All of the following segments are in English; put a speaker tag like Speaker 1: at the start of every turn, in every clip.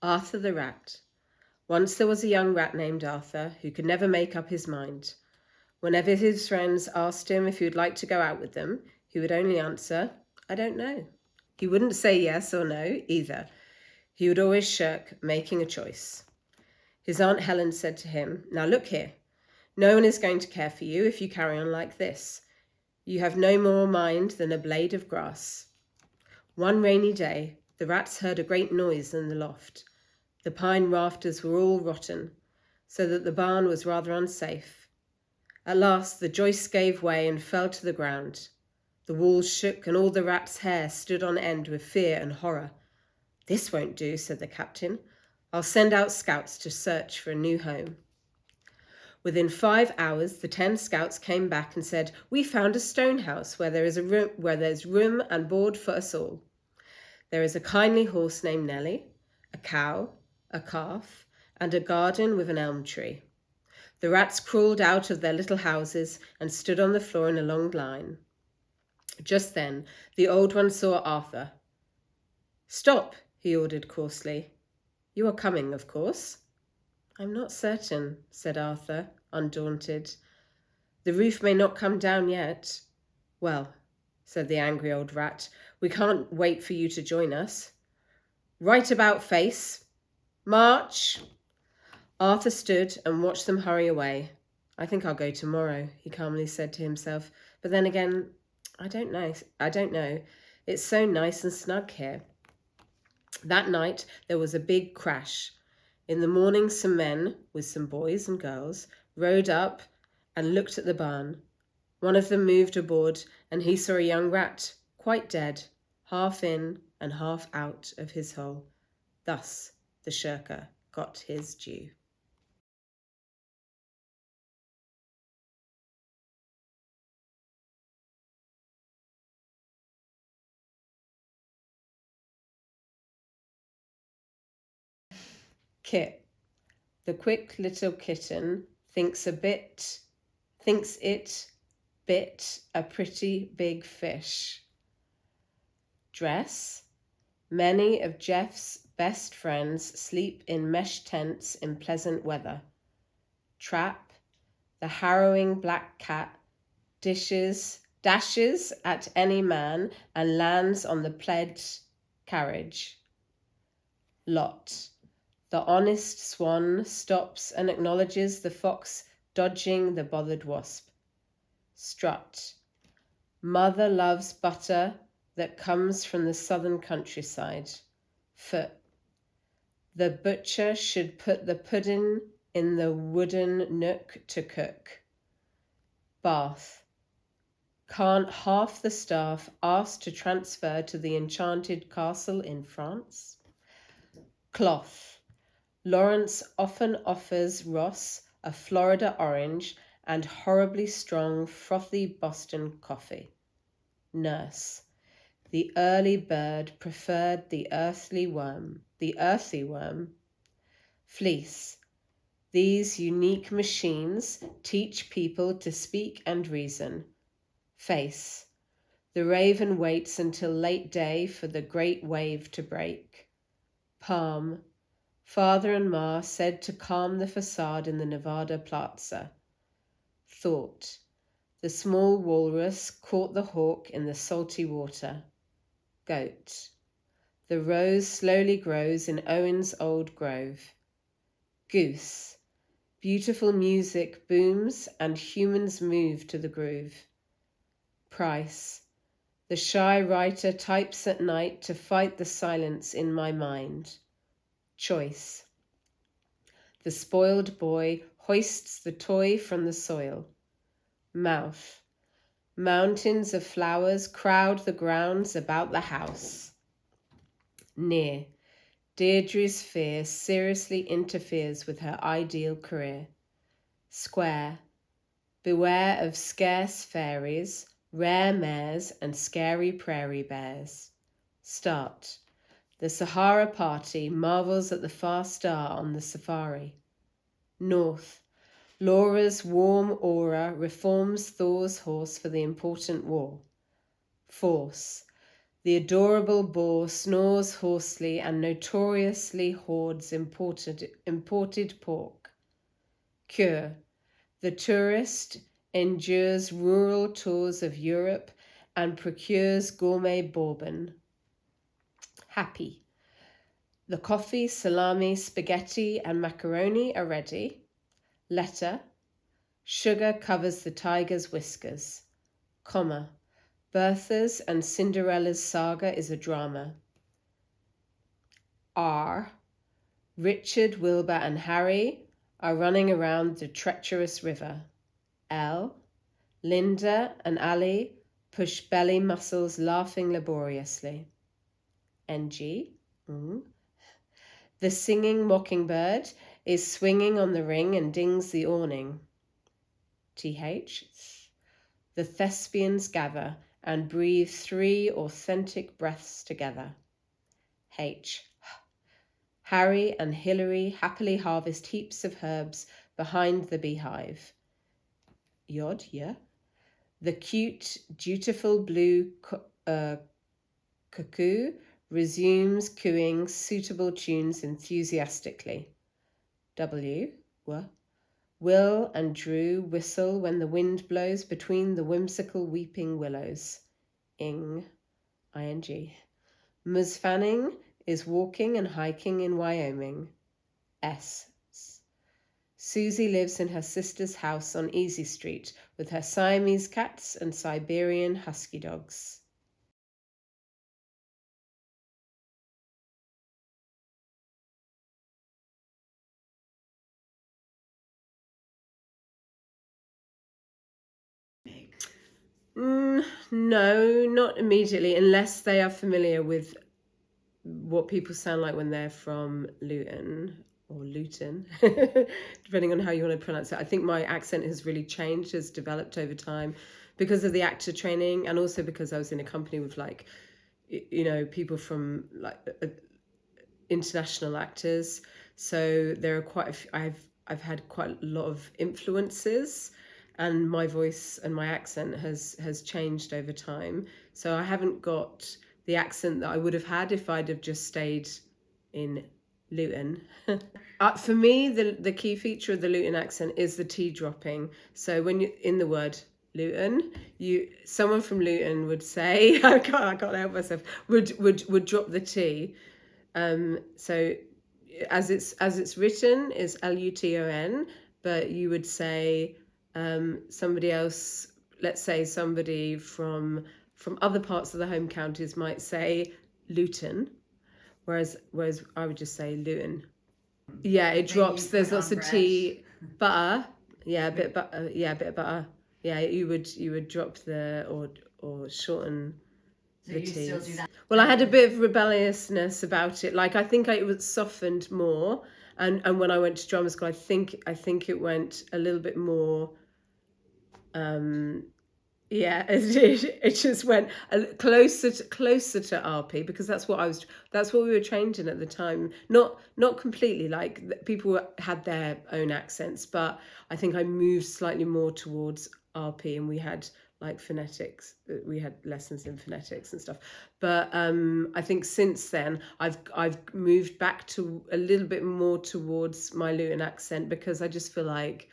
Speaker 1: Arthur the Rat. Once there was a young rat named Arthur who could never make up his mind. Whenever his friends asked him if he would like to go out with them, he would only answer, "I don't know." He wouldn't say yes or no either. He would always shirk making a choice. His Aunt Helen said to him, "Now look here. No one is going to care for you if you carry on like this. You have no more mind than a blade of grass." One rainy day, the rats heard a great noise in the loft. The pine rafters were all rotten, so that the barn was rather unsafe. At last the joists gave way and fell to the ground. The walls shook and all the rats' hair stood on end with fear and horror. "This won't do," said the captain. "I'll send out scouts to search for a new home." Within 5 hours, the 10 scouts came back and said, "We found a stone house where there's room and board for us all. There is a kindly horse named Nellie, a cow, a calf, and a garden with an elm tree." The rats crawled out of their little houses and stood on the floor in a long line. Just then, the old one saw Arthur. "Stop," he ordered coarsely. "You are coming, of course?" "I'm not certain," said Arthur, undaunted. "The roof may not come down yet." "Well," said the angry old rat, "we can't wait for you to join us. Right about face. March!" Arthur stood and watched them hurry away. "I think I'll go tomorrow," he calmly said to himself. "But then again, I don't know. It's so nice and snug here." That night there was a big crash. In the morning some men, with some boys and girls, rode up and looked at the barn. One of them moved aboard and he saw a young rat, quite dead, half in and half out of his hole. Thus the shirker got his due. Kit. The quick little kitten thinks it bit a pretty big fish. Dress. Many of Jeff's best friends sleep in mesh tents in pleasant weather. Trap. The harrowing black cat dashes at any man and lands on the pledged carriage. Lot. The honest swan stops and acknowledges the fox dodging the bothered wasp. Strut. Mother loves butter that comes from the southern countryside. Foot. The butcher should put the pudding in the wooden nook to cook. Bath. Can't half the staff ask to transfer to the enchanted castle in France? Cloth. Lawrence often offers Ross a Florida orange and horribly strong, frothy Boston coffee. Nurse. The early bird preferred the earthy worm. Fleece. These unique machines teach people to speak and reason. Face. The raven waits until late day for the great wave to break. Palm. Father and Ma said to calm the facade in the Nevada Plaza. Thought. The small walrus caught the hawk in the salty water. Goat. The rose slowly grows in Owen's old grove. Goose. Beautiful music booms and humans move to the groove. Price. The shy writer types at night to fight the silence in my mind. Choice. The spoiled boy hoists the toy from the soil. Mouth. Mountains of flowers crowd the grounds about the house. Near. Deirdre's fear seriously interferes with her ideal career. Square. Beware of scarce fairies, rare mares, and scary prairie bears. Start. The Sahara Party marvels at the far star on the safari. North. Laura's warm aura reforms Thor's horse for the important war. Force. The adorable boar snores hoarsely and notoriously hoards imported pork. Cure. The tourist endures rural tours of Europe and procures gourmet bourbon. Happy. The coffee, salami, spaghetti and macaroni are ready. Letter. Sugar covers the tiger's whiskers. Comma. Bertha's and Cinderella's saga is a drama. R. Richard, Wilbur and Harry are running around the treacherous river. L. Linda and Ali push belly muscles laughing laboriously. NG. The singing mockingbird is swinging on the ring and dings the awning. TH. The thespians gather and breathe 3 authentic breaths together. H. Harry and Hilary happily harvest heaps of herbs behind the beehive. Yod, yeah. The cute, dutiful blue cuckoo resumes cooing suitable tunes enthusiastically. W. Will and Drew whistle when the wind blows between the whimsical weeping willows. Ing. Ms. Fanning is walking and hiking in Wyoming. S. Susie lives in her sister's house on Easy Street with her Siamese cats and Siberian husky dogs. No, not immediately, unless they are familiar with what people sound like when they're from Luton or Luton, depending on how you want to pronounce it. I think my accent has really changed, has developed over time because of the actor training, and also because I was in a company with people from international actors. So there are quite a few, I've had quite a lot of influences, and my voice and my accent has changed over time. So I haven't got the accent that I would have had if I'd have just stayed in Luton. For me, the key feature of the Luton accent is the T dropping. So when you in the word Luton, someone from Luton would say, I can't help myself, would drop the T. So as it's written is Luton, but you would say somebody else, let's say somebody from other parts of the home counties might say Luton, whereas I would just say Luton. Yeah, it drops. There's lots of tea, butter. Yeah, a bit butter. Yeah, a bit of butter. Yeah, you would drop or shorten the tea. Still do that? Well, I had a bit of rebelliousness about it. Like I think it was softened more, and when I went to drama school, I think it went a little bit more. Yeah, it just went closer to RP, because that's what we were trained in at the time. Not completely, like people had their own accents, but I think I moved slightly more towards RP, and we had like phonetics. We had lessons in phonetics and stuff. But I think since then I've moved back to a little bit more towards my Luton accent, because I just feel like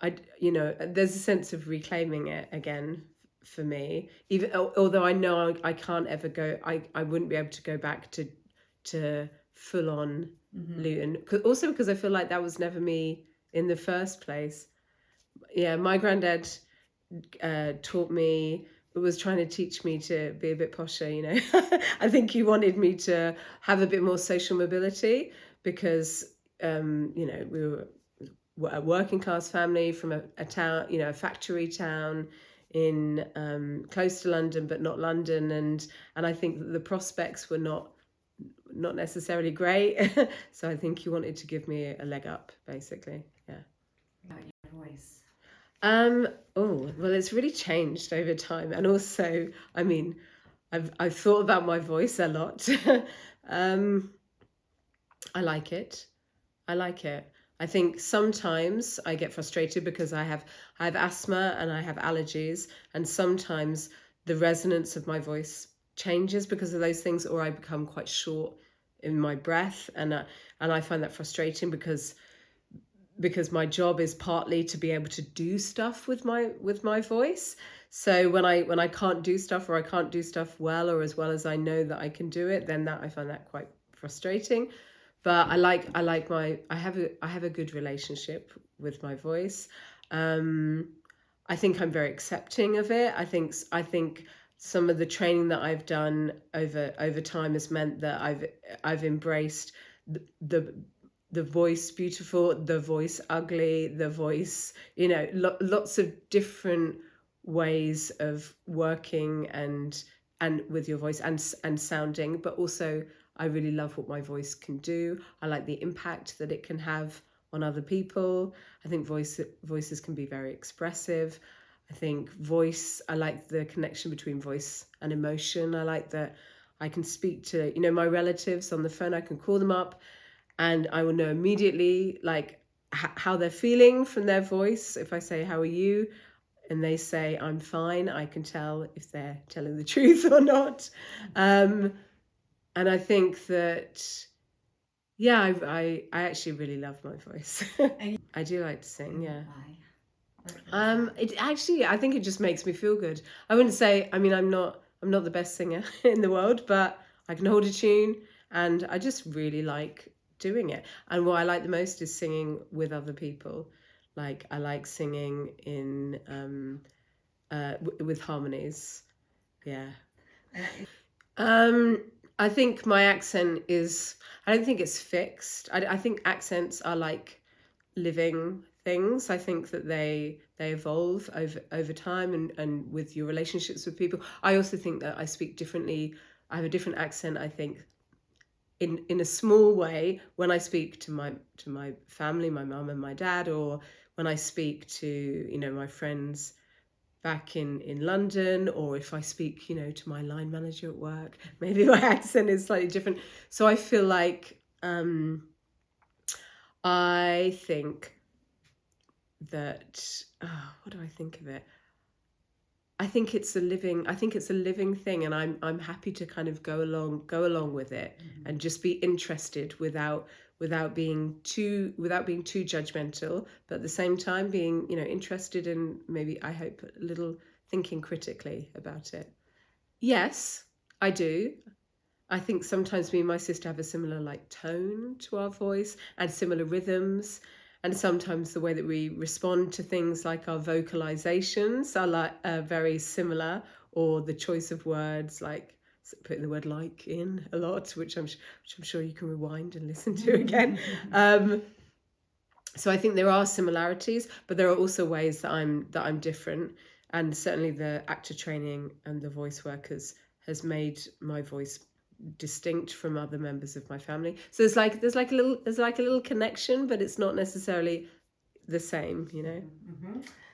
Speaker 1: there's a sense of reclaiming it again for me, even although I know I can't ever go, I wouldn't be able to go back to full on Luton, also because I feel like that was never me in the first place. Yeah, my granddad was trying to teach me to be a bit posher, I think he wanted me to have a bit more social mobility, because we were a working class family from a town, a factory town in close to London, but not London, and I think that the prospects were not necessarily great. So I think he wanted to give me a leg up, basically. Yeah. About your voice? Well, it's really changed over time, and also, I mean, I've thought about my voice a lot. I like it. I think sometimes I get frustrated because I have asthma and I have allergies, and sometimes the resonance of my voice changes because of those things, or I become quite short in my breath, and I find that frustrating because my job is partly to be able to do stuff with my voice. So when I can't do stuff, or I can't do stuff well or as well as I know that I can do it, then I find that quite frustrating. But I have a good relationship with my voice. I think I'm very accepting of it. I think some of the training that I've done over time has meant that I've embraced the the voice beautiful, the voice ugly, the voice, lots of different ways of working and with your voice and sounding. But also, I really love what my voice can do. I like the impact that it can have on other people. I think voices can be very expressive. I like the connection between voice and emotion. I like that I can speak to, my relatives on the phone. I can call them up and I will know immediately how they're feeling from their voice. If I say, "How are you?" and they say, "I'm fine," I can tell if they're telling the truth or not. And I think that, yeah, I actually really love my voice. I do like to sing, yeah. I think it just makes me feel good. I wouldn't say, I'm not the best singer in the world, but I can hold a tune, and I just really like doing it. And what I like the most is singing with other people. Like, I like singing with harmonies. Yeah. I think my accent is, I don't think it's fixed. I think accents are like living things. I think that they evolve over time and with your relationships with people. I also think that I speak differently. I have a different accent, I think, in a small way when I speak to my family, my mum and my dad, or when I speak to my friends back in London, or if I speak to my line manager at work, maybe my accent is slightly different. So I feel like I think that what do I think of it? I think it's a living thing, and I'm happy to kind of go along with it, and just be interested without being too judgmental, but at the same time being interested, and maybe, I hope, a little thinking critically about it. Yes, I do. I think sometimes me and my sister have a similar tone to our voice and similar rhythms, and sometimes the way that we respond to things, like our vocalizations, are very similar, or the choice of words, like putting the word "like" in a lot, which I'm sure you can rewind and listen to again. So I think there are similarities, but there are also ways that I'm different, and certainly the actor training and the voice workers has made my voice distinct from other members of my family. So there's like a little connection, but it's not necessarily the same.